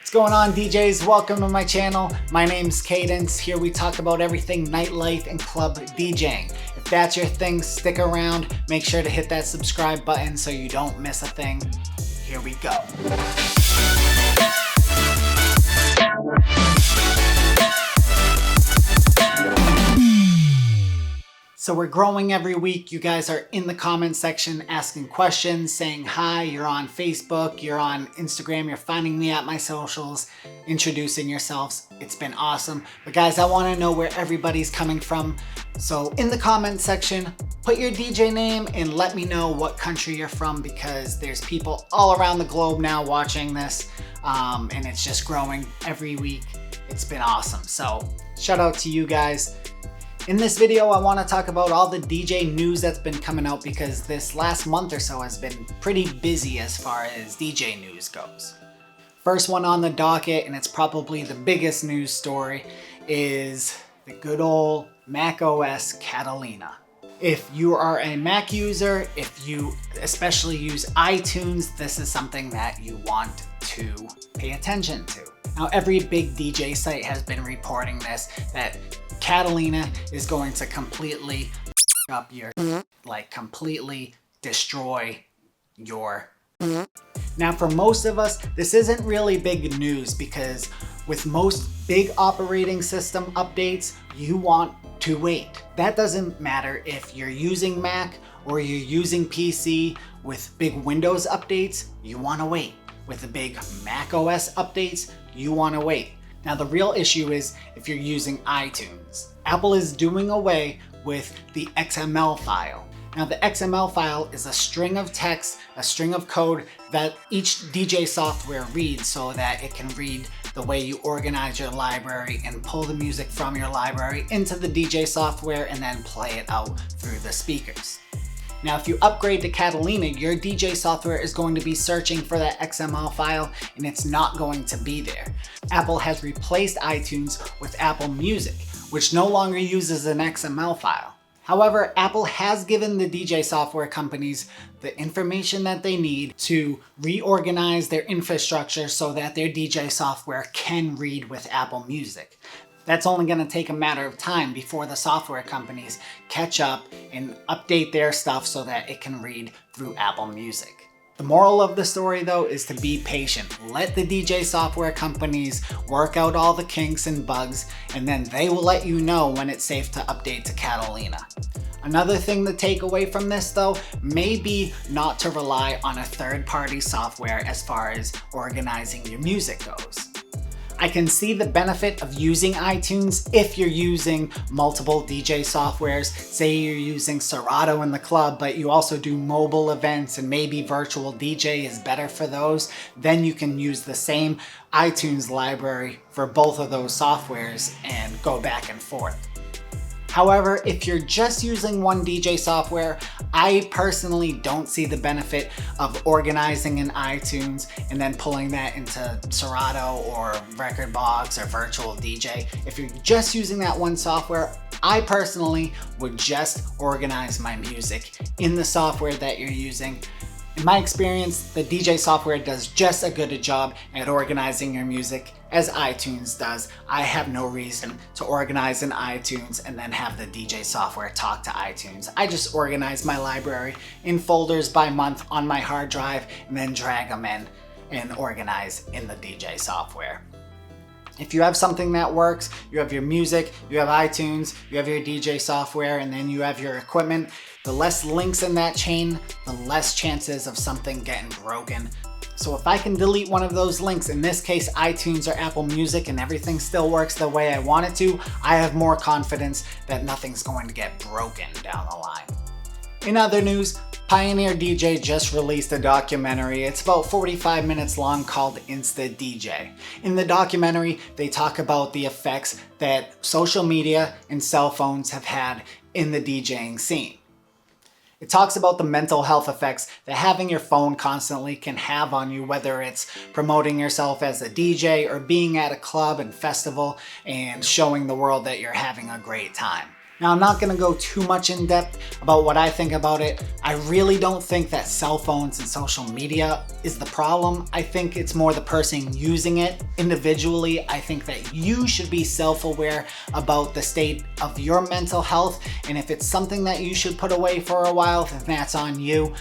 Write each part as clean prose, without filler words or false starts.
What's going on, DJs? Welcome to my channel. My name's Kadence. Here we talk about everything nightlife and club DJing. If that's your thing, stick around. Make sure to hit that subscribe button so you don't miss a thing. Here we go. So we're growing every week. You guys are in the comment section asking questions, saying hi. You're on Facebook, you're on Instagram, you're finding me at my socials, introducing yourselves. It's been awesome. But guys, I want to know where everybody's coming from. So in the comment section, put your DJ name and let me know what country you're from, because there's people all around the globe now watching this, and it's just growing every week. It's been awesome. So shout out to you guys. In this video, I want to talk about all the DJ news that's been coming out, because this last month or so has been pretty busy as far as DJ news goes. First one on the docket, and it's probably the biggest news story, is the good old Mac OS Catalina. If you are a Mac user, if you especially use iTunes, this is something that you want to pay attention to. Now, every big DJ site has been reporting this, that Catalina is going to completely up your, completely destroy your. Now, for most of us, this isn't really big news, because with most big operating system updates, you want to wait. That doesn't matter if you're using Mac or you're using PC. With big Windows updates, you want to wait. With the big Mac OS updates, you want to wait. Now, the real issue is if you're using iTunes. Apple is doing away with the XML file. Now, the XML file is a string of text, a string of code that each DJ software reads, so that it can read the way you organize your library and pull the music from your library into the DJ software and then play it out through the speakers. Now, if you upgrade to Catalina, your DJ software is going to be searching for that XML file, and it's not going to be there. Apple has replaced iTunes with Apple Music, which no longer uses an XML file. However, Apple has given the DJ software companies the information that they need to reorganize their infrastructure so that their DJ software can read with Apple Music. That's only going to take a matter of time before the software companies catch up and update their stuff so that it can read through Apple Music. The moral of the story, though, is to be patient. Let the DJ software companies work out all the kinks and bugs, and then they will let you know when it's safe to update to Catalina. Another thing to take away from this, though, may be not to rely on a third-party software as far as organizing your music goes. I can see the benefit of using iTunes if you're using multiple DJ softwares. Say you're using Serato in the club, but you also do mobile events and maybe virtual DJ is better for those. Then you can use the same iTunes library for both of those softwares and go back and forth. However, if you're just using one DJ software, I personally don't see the benefit of organizing in iTunes and then pulling that into Serato or Rekordbox or Virtual DJ. If you're just using that one software, I personally would just organize my music in the software that you're using. In my experience, the DJ software does just as good a job at organizing your music as iTunes does. I have no reason to organize in iTunes and then have the DJ software talk to iTunes. I just organize my library in folders by month on my hard drive and then drag them in and organize in the DJ software. If you have something that works, you have your music, you have iTunes, you have your DJ software, and then you have your equipment, the less links in that chain, the less chances of something getting broken. So if I can delete one of those links, in this case iTunes or Apple Music, and everything still works the way I want it to, I have more confidence that nothing's going to get broken down the line. In other news, Pioneer DJ just released a documentary. It's about 45 minutes long, called INSTA DJ. In the documentary, they talk about the effects that social media and cell phones have had in the DJing scene. It talks about the mental health effects that having your phone constantly can have on you, whether it's promoting yourself as a DJ or being at a club and festival and showing the world that you're having a great time. Now, I'm not gonna go too much in depth about what I think about it. I really don't think that cell phones and social media is the problem. I think it's more the person using it individually. I think that you should be self-aware about the state of your mental health. And if it's something that you should put away for a while, then that's on you.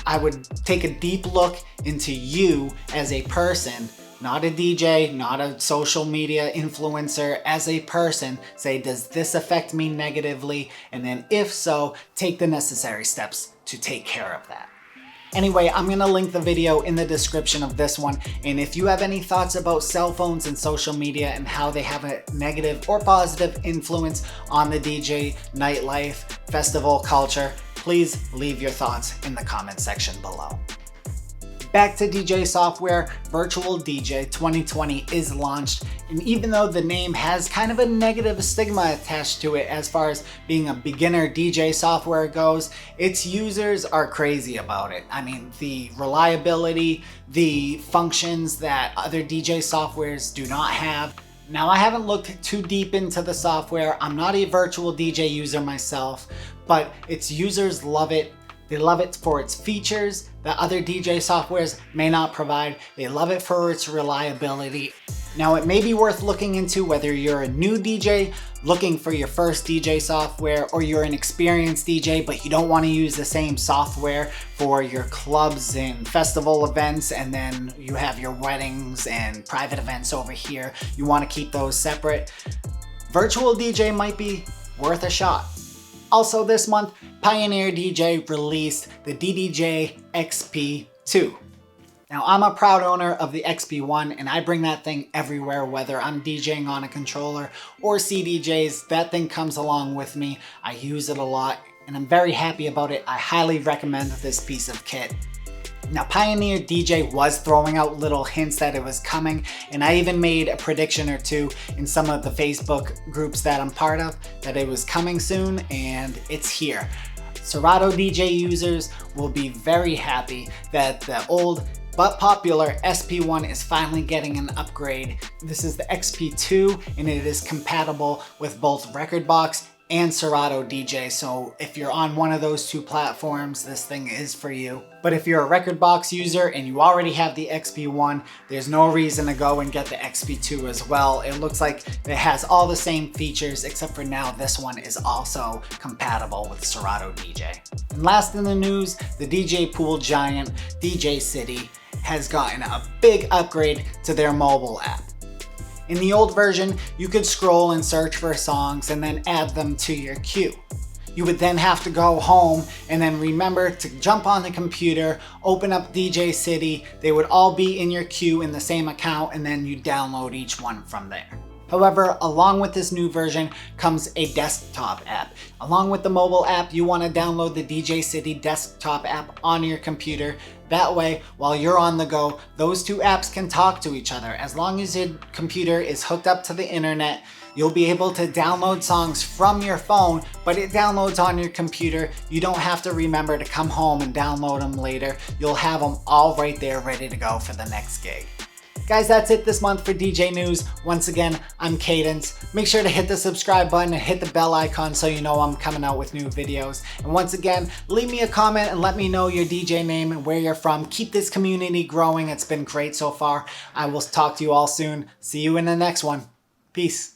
I would take a deep look into you as a person, not a DJ, not a social media influencer, as a person. Say, does this affect me negatively? And then if so, take the necessary steps to take care of that. Anyway, I'm gonna link the video in the description of this one. And if you have any thoughts about cell phones and social media and how they have a negative or positive influence on the DJ, nightlife, festival culture, please leave your thoughts in the comment section below. Back to DJ software, Virtual DJ 2020 is launched, and even though the name has kind of a negative stigma attached to it as far as being a beginner DJ software goes, its users are crazy about it. I mean, the reliability, the functions that other DJ softwares do not have. Now, I haven't looked too deep into the software. I'm not a virtual DJ user myself, but its users love it. They love it for its features that other DJ softwares may not provide. They love it for its reliability. Now, it may be worth looking into whether you're a new DJ looking for your first DJ software, or you're an experienced DJ but you don't want to use the same software for your clubs and festival events, and then you have your weddings and private events over here. You want to keep those separate. Virtual DJ might be worth a shot. Also this month, Pioneer DJ released the DDJ-XP2. Now, I'm a proud owner of the XP1, and I bring that thing everywhere, whether I'm DJing on a controller or CDJs. That thing comes along with me. I use it a lot, and I'm very happy about it. I highly recommend this piece of kit. Now, Pioneer DJ was throwing out little hints that it was coming, and I even made a prediction or two in some of the Facebook groups that I'm part of that it was coming soon, and it's here. Serato DJ users will be very happy that the old but popular SP1 is finally getting an upgrade. This is the XP2, and it is compatible with both Rekordbox and Serato DJ. So if you're on one of those two platforms, this thing is for you. But if you're a Rekordbox user and you already have the XP1, there's no reason to go and get the XP2 as well. It looks like it has all the same features, except for now this one is also compatible with Serato DJ. And last in the news, the DJ pool giant DJ City has gotten a big upgrade to their mobile app. In the old version, you could scroll and search for songs and then add them to your queue. You would then have to go home and then remember to jump on the computer, open up DJ City. They would all be in your queue in the same account, and then you download each one from there. However, along with this new version comes a desktop app. Along with the mobile app, you want to download the DJ City desktop app on your computer. That way, while you're on the go, those two apps can talk to each other. As long as your computer is hooked up to the internet, you'll be able to download songs from your phone, but it downloads on your computer. You don't have to remember to come home and download them later. You'll have them all right there ready to go for the next gig. Guys, that's it this month for DJ News. Once again, I'm Kadence. Make sure to hit the subscribe button and hit the bell icon so you know I'm coming out with new videos. And once again, leave me a comment and let me know your DJ name and where you're from. Keep this community growing. It's been great so far. I will talk to you all soon. See you in the next one. Peace.